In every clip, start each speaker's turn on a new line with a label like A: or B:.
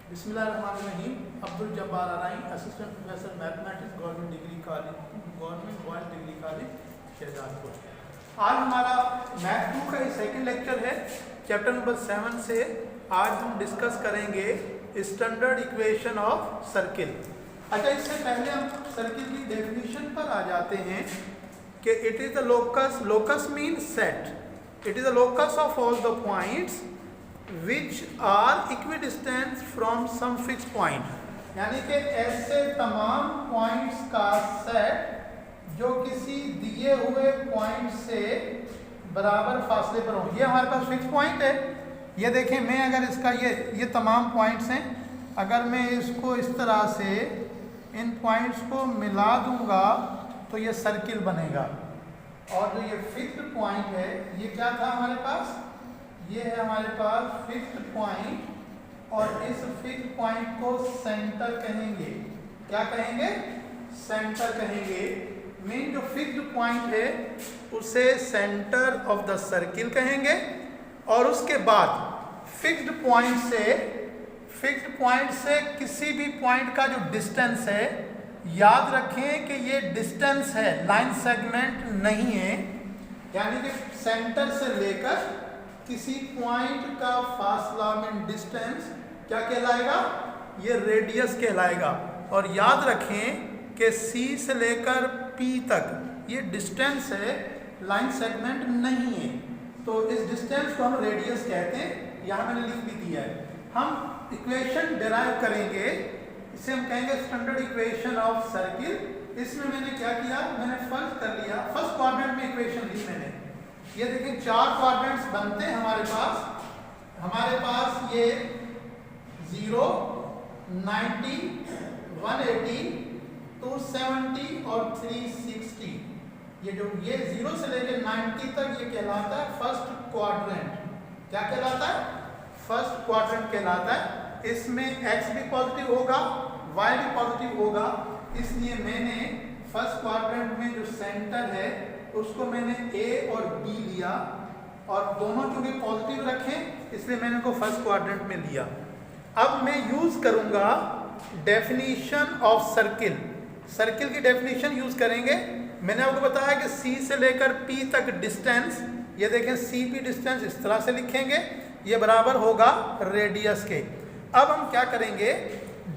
A: बिस्मिल्लाहिर्रहमानिर्रहीम। Abdul Jabbar Arain, assistant professor mathematics, government boys degree college Shahzadpur. आज हमारा मैथ 2 का सेकंड लेक्चर है, चैप्टर नंबर 7 से। आज हम डिस्कस करेंगे स्टैंडर्ड इक्वेशन ऑफ सर्किल। अच्छा, इससे पहले हम सर्किल की डेफिनेशन पर आ जाते हैं कि it is the locus, locus mean set, it is the locus of all the points which are equidistant from some fixed point, यानी कि ऐसे तमाम पॉइंट्स का सेट जो किसी दिए हुए पॉइंट से बराबर फासले पर हो। ये हमारे पास फिक्स पॉइंट है। ये देखें, मैं अगर इसका ये तमाम पॉइंट्स हैं, अगर मैं इसको इस तरह से इन पॉइंट्स को मिला दूंगा तो ये सर्किल बनेगा। और जो ये फिक्स्ड पॉइंट है, ये क्या था हमारे पास, ये है हमारे पास फिक्स्ड पॉइंट, और इस फिक्स्ड पॉइंट को सेंटर कहेंगे। क्या कहेंगे? सेंटर कहेंगे। मीन जो फिक्स्ड पॉइंट है उसे सेंटर ऑफ द सर्किल कहेंगे। और उसके बाद फिक्स्ड पॉइंट से किसी भी पॉइंट का जो डिस्टेंस है, याद रखें कि ये डिस्टेंस है, लाइन सेगमेंट नहीं है। यानी कि सेंटर से लेकर किसी पॉइंट का फासला में डिस्टेंस क्या कहलाएगा? ये रेडियस कहलाएगा। और याद रखें कि C से लेकर P तक ये डिस्टेंस है, लाइन सेगमेंट नहीं है। तो इस डिस्टेंस को हम रेडियस कहते हैं। यहाँ मैंने लिख भी दिया है। हम इक्वेशन डिराइव करेंगे, इसे हम कहेंगे स्टैंडर्ड इक्वेशन ऑफ सर्किल। इसमें मैंने क्या किया, मैंने फर्स्ट कर लिया, फर्स्ट क्वाड्रेंट में इक्वेशन ली मैंने। ये देखिए 4 क्वाड्रेंट्स बनते हैं हमारे पास ये 0, 90, 180, 270 और 360। ये 0 से लेकर 90 तक ये कहलाता है फर्स्ट क्वाड्रेंट। क्या कहलाता है? फर्स्ट क्वाड्रेंट कहलाता है। इसमें x भी पॉजिटिव होगा, y भी पॉजिटिव होगा। इसलिए मैंने फर्स्ट क्वाड्रेंट में जो सेंटर है उसको मैंने A और B लिया, और दोनों चूंकि पॉजिटिव रखें इसलिए मैंने उनको फर्स्ट क्वाड्रेंट में लिया। अब मैं यूज करूंगा डेफिनेशन ऑफ सर्किल। सर्किल की डेफिनेशन यूज करेंगे। मैंने आपको बताया कि C से लेकर P तक डिस्टेंस, ये देखें CP डिस्टेंस इस तरह से लिखेंगे, ये बराबर होगा रेडियस के। अब हम क्या करेंगे,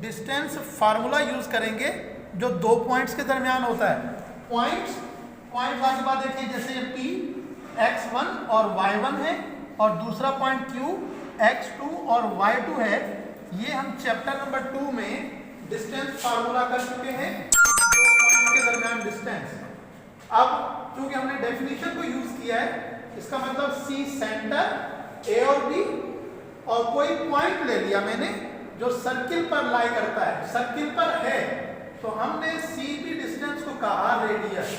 A: डिस्टेंस फार्मूला यूज करेंगे जो 2 पॉइंट्स के दरमियान होता है। पॉइंट वाली बात देखिए, जैसे ये P x1 और y1 है, और दूसरा पॉइंट Q x2 और y2 है। ये हम चैप्टर नंबर 2 में डिस्टेंस फार्मूला कर चुके हैं, 2 पॉइंट के दरमियान डिस्टेंस। अब चूंकि हमने डेफिनेशन को यूज किया है, इसका मतलब C सेंटर A और B, और कोई पॉइंट ले लिया मैंने जो सर्किल पर लाई करता है, सर्किल पर है, तो हमने CP डिस्टेंस को कहा रेडियस।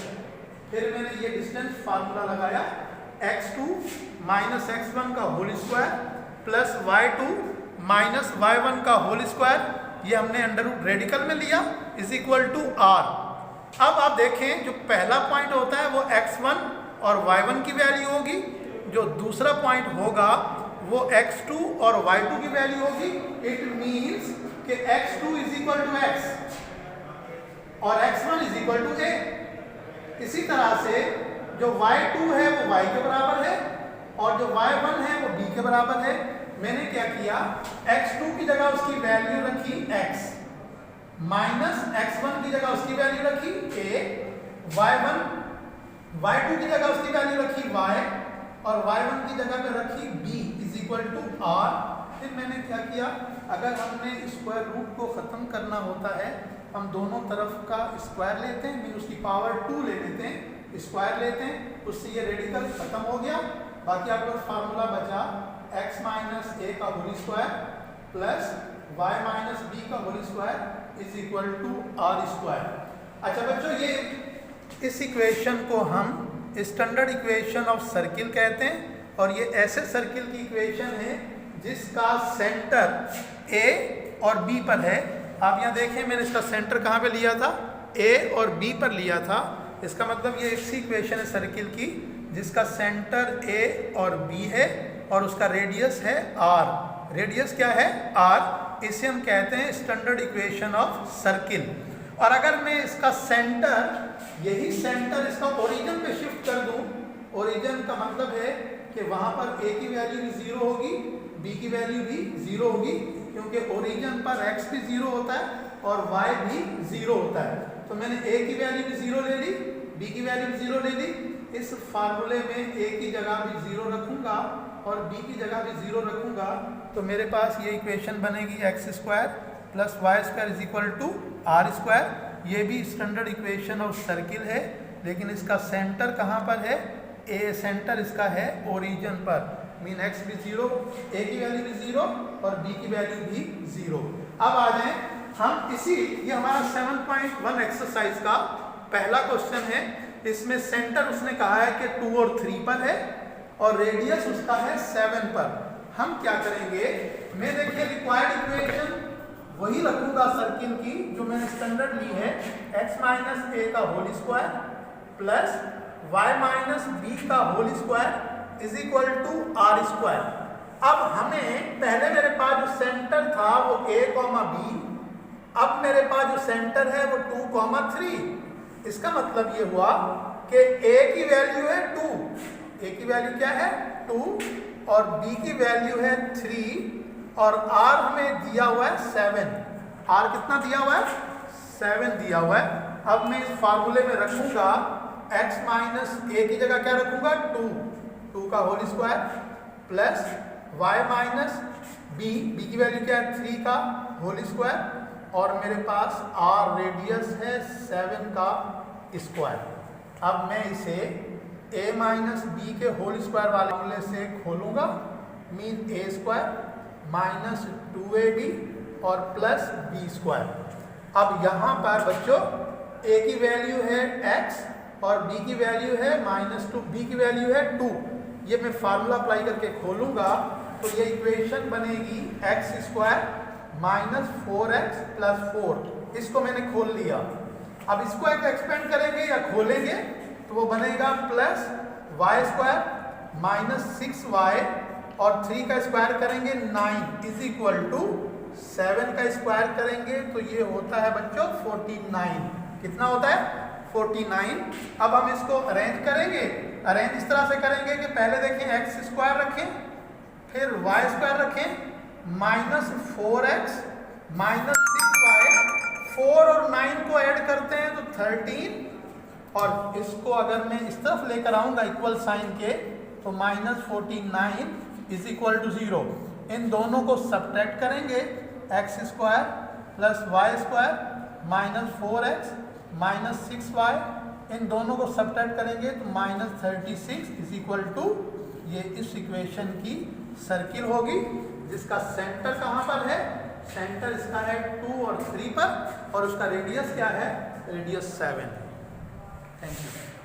A: फिर मैंने ये डिस्टेंस फार्मूला लगाया, x2 माइनस x1 का whole square plus y2 minus y1 का होल स्क्वायर, ये हमने अंडर रूट रेडिकल में लिया, इज इक्वल टू r। अब आप देखें, जो पहला पॉइंट होता है वो x1 और y1 की वैल्यू होगी, जो दूसरा पॉइंट होगा वो x2 और y2 की वैल्यू होगी। इट मीन्स कि x2 is equal to x और x1 is equal to a। इसी तरह से जो y2 है वो y के बराबर है, और जो y1 है वो b के बराबर है। मैंने क्या किया, x2 की जगह उसकी वैल्यू रखी x, माइनस x1 की जगह उसकी वैल्यू रखी a, y2 की जगह उसकी वैल्यू रखी y, और y1 की जगह पे रखी b is equal to r। फिर मैंने क्या किया, अगर हमने स्क्वायर रूट को खत्म करना होता है, हम दोनों तरफ का स्क्वायर लेते हैं, मीन उसकी पावर 2 ले लेते हैं, स्क्वायर लेते हैं, उससे ये रेडिकल खत्म हो गया। बाकी आपका फार्मूला बचा x माइनस a का whole square plus y minus b का whole square is equal to r square. अच्छा बच्चों, ये इस इक्वेशन को हम स्टैंडर्ड इक्वेशन ऑफ सर्किल कहते हैं, और ये ऐसे सर्किल की इक्वेशन है जिसका सेंटर A और B पर है। आप यहाँ देखें, मैंने इसका सेंटर कहाँ पे लिया था, A और B पर लिया था। इसका मतलब ये एक सी इक्वेशन है सर्किल की जिसका सेंटर A और B है, और उसका रेडियस है R। रेडियस क्या है r, इसे हम कहते हैं स्टैंडर्ड इक्वेशन ऑफ सर्किल। और अगर मैं इसका सेंटर, यही सेंटर इसका ओरिजिन पे शिफ्ट कर दूं, ओरिजिन का मतलब है कि वहां पर a की वैल्यू भी 0 होगी, b की वैल्यू भी 0 होगी, क्योंकि ओरिजिन पर x भी 0 होता है और y भी 0 होता है। तो मैंने a की वैल्यू भी 0 ले ली, b की वैल्यू भी 0 ले ली। इस फार्मूले में a की जगह भी 0 रखूंगा और b की जगह भी 0 रखूंगा, तो मेरे पास ये इक्वेशन बनेगी x square plus Y square is equal to R square. ये भी स्टैंडर्ड इक्वेशन ऑफ सर्किल है, लेकिन इसका सेंटर कहाँ पर है, ए सेंटर इसका है ओरिजिन पर, मीन x भी 0, a की वैल्यू भी 0 और b की वैल्यू भी 0। अब आ जाएं हम इसी, ये हमारा 7.1 एक्सरसाइज का पहला क्वेश्चन है। इसमें सेंटर उसने कहा है कि 2 और 3 पर है और रेडियस उसका है 7 पर। हम क्या करेंगे, मैं देखिए रिक्वायर्ड इक्वेशन वही रखूंगा सर्किल की जो मैंने स्टैंडर्ड ली है, x माइनस ए का whole square plus y minus B का whole square is equal to R square. अब हमें पहले मेरे पास जो सेंटर था वो a, b, अब मेरे पास जो सेंटर है वो 2, 3। इसका मतलब ये हुआ कि a की वैल्यू है 2, a की वैल्यू क्या है 2 और b की वैल्यू है 3 और r हमें दिया हुआ है 7। r कितना दिया हुआ है, 7 दिया हुआ है। अब मैं इस फार्मूले में रखूंगा x माइनस ए की जगह क्या रखूंगा 2 का whole square plus y minus b की वैल्यू क्या है 3 का होल स्क्वायर और मेरे पास r रेडियस है 7 का स्क्वायर। अब मैं इसे a माइनस बी के होल स्क्वायर वाले फॉर्मूले से खोलूंगा, mean a square minus 2ab और प्लस b स्क्वायर। अब यहाँ पर बच्चों a की वैल्यू है x और b की वैल्यू है -2, b की वैल्यू है 2। ये मैं फार्मूला अप्लाई करके खोलूंगा तो ये इक्वेशन बनेगी x square minus 4x plus 4। इसको मैंने खोल लिया। अब इसको एक एक्सपेंड करेंगे या खोलेंगे तो वो बनेगा plus Y square minus 6y और 3 का स्क्वायर करेंगे 9 इज इक्वल टू 7 का स्क्वायर करेंगे तो ये होता है बच्चों 49। कितना होता है 49। अब हम इसको अरेंज करेंगे, अरेंज इस तरह से करेंगे कि पहले देखें x स्क्वायर रखें, फिर y स्क्वायर रखें, माइनस 4x माइनस 6y, 4 और 9 को ऐड करते हैं तो 13 और इसको अगर मैं इस तरफ लेकर आऊंगा इक्वल साइन के तो माइनस 49 इज इक्वल टू 0। इन दोनों को सब्ट्रैक्ट करेंगे, x square plus Y square minus 4x minus 6y, इन दोनों को सब्ट्रैक्ट करेंगे तो माइनस 36 इज इक्वल टू, ये इस इक्वेशन की सर्किल होगी जिसका सेंटर कहाँ पर है, सेंटर इसका है 2 और 3 पर और उसका रेडियस क्या है, रेडियस 7। Thank you.